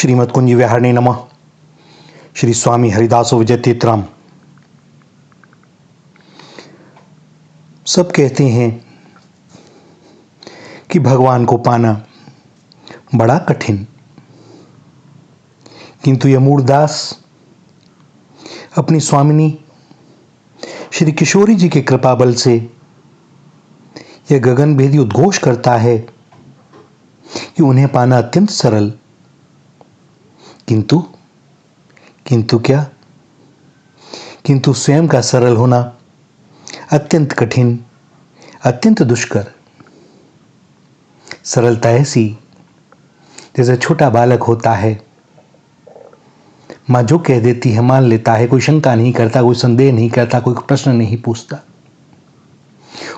श्रीमद् कुंज विहारिणे नमः। श्री स्वामी हरिदासो विजय तीर्थराम। सब कहते हैं कि भगवान को पाना बड़ा कठिन, किंतु यह मूढ़दास अपनी स्वामिनी श्री किशोरी जी के कृपा बल से यह गगनभेदी उद्घोष करता है कि उन्हें पाना अत्यंत सरल, किंतु क्या, किंतु स्वयं का सरल होना अत्यंत कठिन, अत्यंत दुष्कर। सरलता ऐसी जैसे छोटा बालक होता है, माँ जो कह देती है मान लेता है, कोई शंका नहीं करता, कोई संदेह नहीं करता, कोई प्रश्न नहीं पूछता।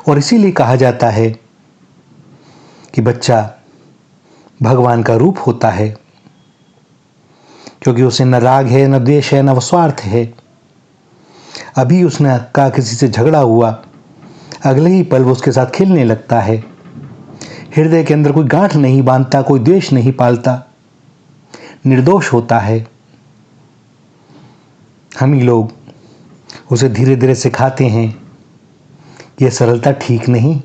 और इसीलिए कहा जाता है कि बच्चा भगवान का रूप होता है, क्योंकि उसे न राग है, न द्वेष है, न स्वार्थ है। अभी उसने का किसी से झगड़ा हुआ, अगले ही पल वो उसके साथ खेलने लगता है। हृदय के अंदर कोई गांठ नहीं बांधता, कोई द्वेष नहीं पालता, निर्दोष होता है। हम ही लोग उसे धीरे धीरे सिखाते हैं कि यह सरलता ठीक नहीं,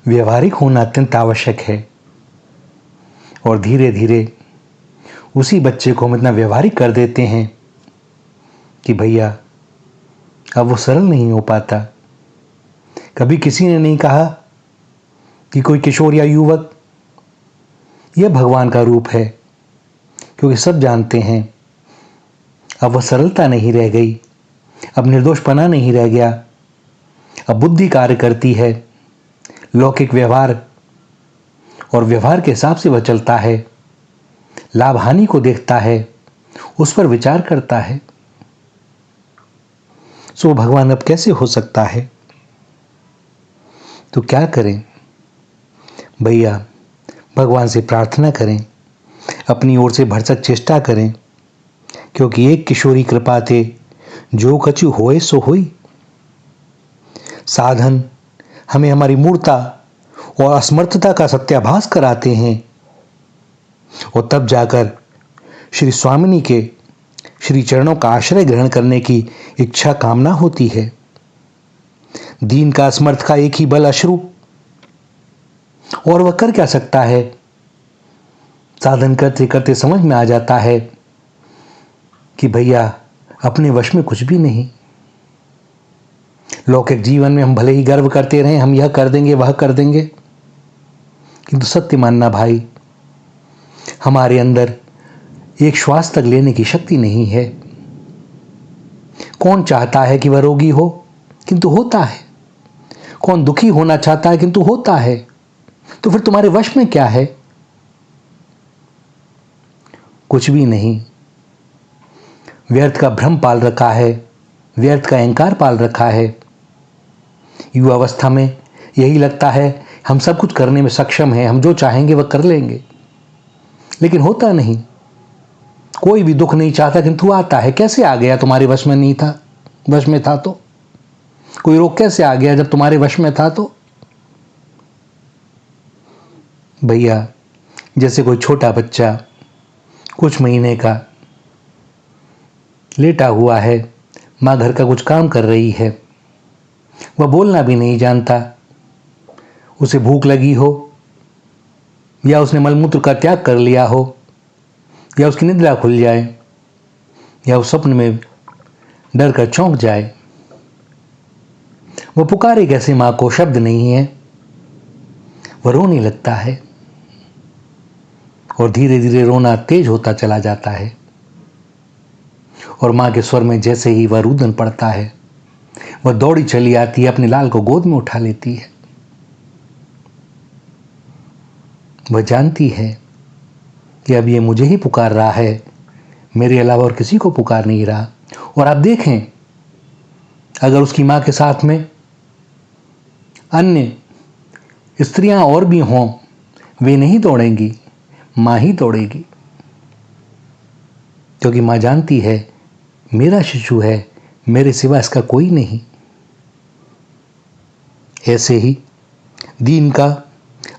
व्यवहारिक होना अत्यंत आवश्यक है। और धीरे धीरे उसी बच्चे को हम इतना व्यवहारिक कर देते हैं कि भैया अब वो सरल नहीं हो पाता। कभी किसी ने नहीं कहा कि कोई किशोर या युवक यह भगवान का रूप है, क्योंकि सब जानते हैं अब वह सरलता नहीं रह गई, अब निर्दोषपना नहीं रह गया, अब बुद्धि कार्य करती है, लौकिक व्यवहार और व्यवहार के हिसाब से वह चलता है, लाभ हानि को देखता है, उस पर विचार करता है। सो भगवान अब कैसे हो सकता है? तो क्या करें भैया, भगवान से प्रार्थना करें, अपनी ओर से भरसक चेष्टा करें, क्योंकि एक किशोरी कृपा थे जो कछु होए सो होई। साधन हमें हमारी मूर्खता और असमर्थता का सत्याभास कराते हैं, और तब जाकर श्री स्वामिनी के श्री चरणों का आश्रय ग्रहण करने की इच्छा कामना होती है। दीन का असमर्थ का एक ही बल अश्रु, और वह कर क्या सकता है? साधन करते करते समझ में आ जाता है कि भैया अपने वश में कुछ भी नहीं। लौकिक जीवन में हम भले ही गर्व करते रहें, हम यह कर देंगे वह कर देंगे, किंतु सत्य मानना भाई, हमारे अंदर एक श्वास तक लेने की शक्ति नहीं है। कौन चाहता है कि वह रोगी हो, किंतु होता है। कौन दुखी होना चाहता है, किंतु होता है। तो फिर तुम्हारे वश में क्या है? कुछ भी नहीं। व्यर्थ का भ्रम पाल रखा है, व्यर्थ का अहंकार पाल रखा है। युवावस्था में यही लगता है हम सब कुछ करने में सक्षम हैं, हम जो चाहेंगे वह कर लेंगे, लेकिन होता नहीं। कोई भी दुख नहीं चाहता, किंतु आता है। कैसे आ गया? तुम्हारे वश में नहीं था, वश में था तो। कोई रोग कैसे आ गया जब तुम्हारे वश में था तो? भैया जैसे कोई छोटा बच्चा कुछ महीने का लेटा हुआ है, माँ घर का कुछ काम कर रही है, वह बोलना भी नहीं जानता, उसे भूख लगी हो, या उसने मलमूत्र का त्याग कर लिया हो, या उसकी निद्रा खुल जाए, या उस स्वप्न में डर कर चौंक जाए, वह पुकारे कैसे माँ को? शब्द नहीं है, वह रोने लगता है, और धीरे धीरे रोना तेज होता चला जाता है। और माँ के स्वर में जैसे ही वह रुदन पड़ता है, वह दौड़ी चली आती है, अपने लाल को गोद में उठा लेती है। वह जानती है कि अब ये मुझे ही पुकार रहा है, मेरे अलावा और किसी को पुकार नहीं रहा। और आप देखें, अगर उसकी माँ के साथ में अन्य स्त्रियां और भी हों, वे नहीं दौड़ेंगी, माँ ही दौड़ेगी, क्योंकि माँ जानती है मेरा शिशु है, मेरे सिवा इसका कोई नहीं। ऐसे ही दीन का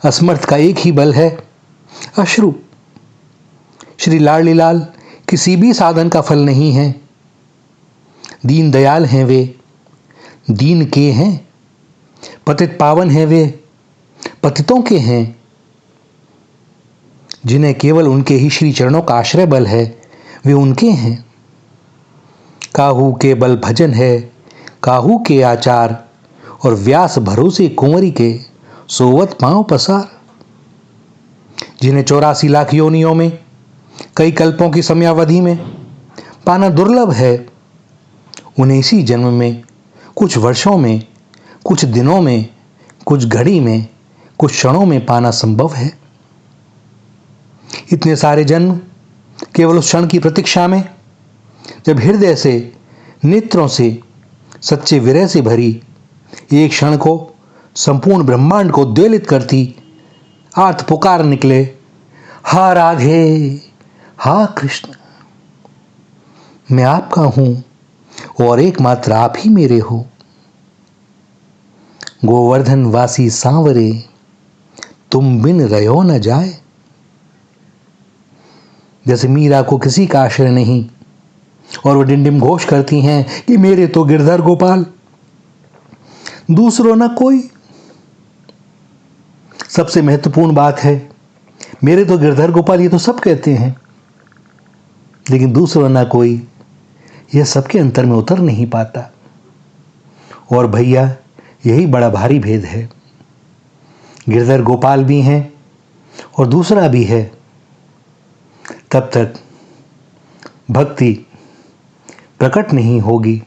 असमर्थ का एक ही बल है, अश्रु। श्री लाडली लाल किसी भी साधन का फल नहीं है। दीन दयाल हैं वे, दीन के हैं। पतित पावन हैं वे, पतितों के हैं। जिन्हें केवल उनके ही श्री चरणों का आश्रय बल है, वे उनके हैं। काहू के बल भजन है, काहू के आचार, और व्यास भरोसे कुंवरी के, सोवत पांव पसार। जिन्हें 84 लाख योनियों में, कई कल्पों की समयावधि में पाना दुर्लभ है, उन्हें इसी जन्म में, कुछ वर्षों में, कुछ दिनों में, कुछ घड़ी में, कुछ क्षणों में पाना संभव है। इतने सारे जन्म केवल उस क्षण की प्रतीक्षा में, जब हृदय से, नेत्रों से सच्चे विरह से भरी एक क्षण को संपूर्ण ब्रह्मांड को उद्वेलित करती आर्त पुकार निकले, हा राधे, हा कृष्ण, मैं आपका हूं और एकमात्र आप ही मेरे हो। गोवर्धन वासी सांवरे, तुम बिन रहो न जाए। जैसे मीरा को किसी का आश्रय नहीं और वो डिंडिम घोष करती हैं कि मेरे तो गिरधर गोपाल, दूसरों न कोई। सबसे महत्वपूर्ण बात है, मेरे तो गिरधर गोपाल, ये तो सब कहते हैं, लेकिन दूसरों न कोई, यह सबके अंतर में उतर नहीं पाता। और भैया यही बड़ा भारी भेद है। गिरधर गोपाल भी हैं और दूसरा भी है, तब तक भक्ति प्रकट नहीं होगी।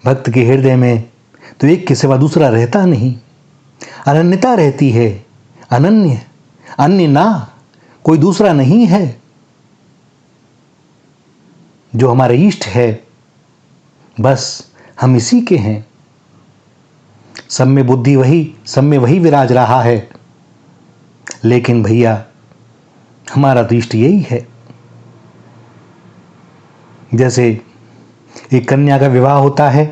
भक्त के हृदय में तो एक के सिवा दूसरा रहता नहीं, अनन्यता रहती है। अनन्य, अन्य ना, कोई दूसरा नहीं है। जो हमारे इष्ट है, बस हम इसी के हैं। सब में बुद्धि वही, सब में वही विराज रहा है, लेकिन भैया हमारा तो इष्ट यही है। जैसे एक कन्या का विवाह होता है,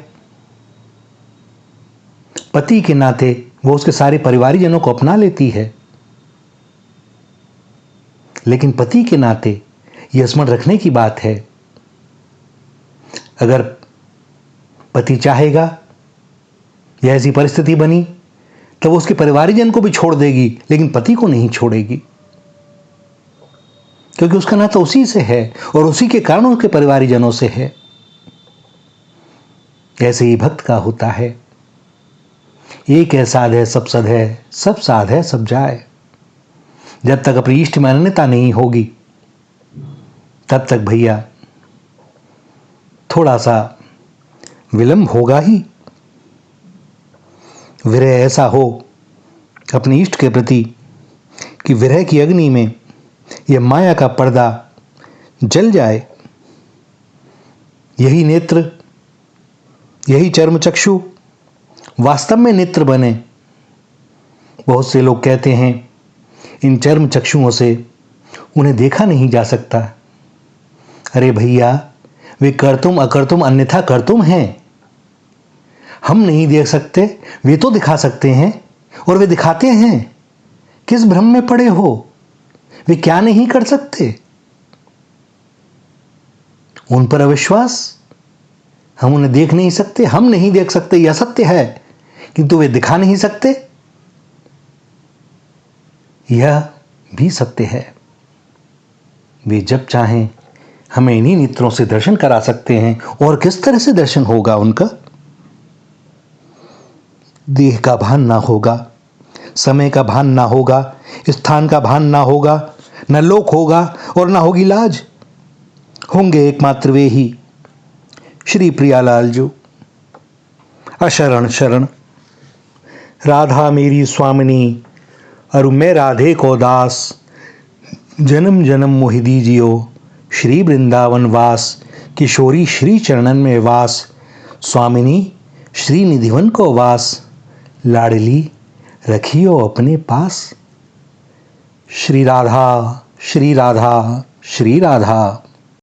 पति के नाते वो उसके सारे परिवारजनों को अपना लेती है, लेकिन पति के नाते यह स्मरण रखने की बात है, अगर पति चाहेगा या ऐसी परिस्थिति बनी तो वो उसके परिवारजन को भी छोड़ देगी, लेकिन पति को नहीं छोड़ेगी, क्योंकि उसका नाता उसी से है और उसी के कारण उसके परिवारजनों से है। ऐसे ही भक्त का होता है। एक है साध है सब सद है, सब साध है सब जाए। जब तक अपनी इष्ट में अनन्यता नहीं होगी, तब तक भैया थोड़ा सा विलंब होगा ही। विरह ऐसा हो अपने इष्ट के प्रति कि विरह की अग्नि में यह माया का पर्दा जल जाए। यही नेत्र, यही चर्म चक्षु वास्तव में नेत्र बने। बहुत से लोग कहते हैं इन चर्म चक्षुओं से उन्हें देखा नहीं जा सकता। अरे भैया, वे कर्तुम अकर्तुम अन्यथा कर्तुम हैं। हम नहीं देख सकते, वे तो दिखा सकते हैं, और वे दिखाते हैं। किस भ्रम में पड़े हो? वे क्या नहीं कर सकते? उन पर अविश्वास। हम उन्हें देख नहीं सकते, हम नहीं देख सकते, यह सत्य है, किंतु वे दिखा नहीं सकते, यह भी सत्य है। वे जब चाहें हमें इन्हीं नेत्रों से दर्शन करा सकते हैं। और किस तरह से दर्शन होगा उनका? देह का भान ना होगा, समय का भान ना होगा, स्थान का भान ना होगा, न लोक होगा और ना होगी लाज। होंगे एकमात्र वे ही श्री प्रियालाल जो। अशरण शरण राधा मेरी स्वामिनी, अरु मैं राधे को दास। जन्म जन्म मोहि दीजियो, श्री वृंदावन वास। किशोरी श्री चरणन में वास, स्वामिनी श्री निधिवन को वास। लाडली रखियो अपने पास। श्री राधा, श्री राधा, श्री राधा।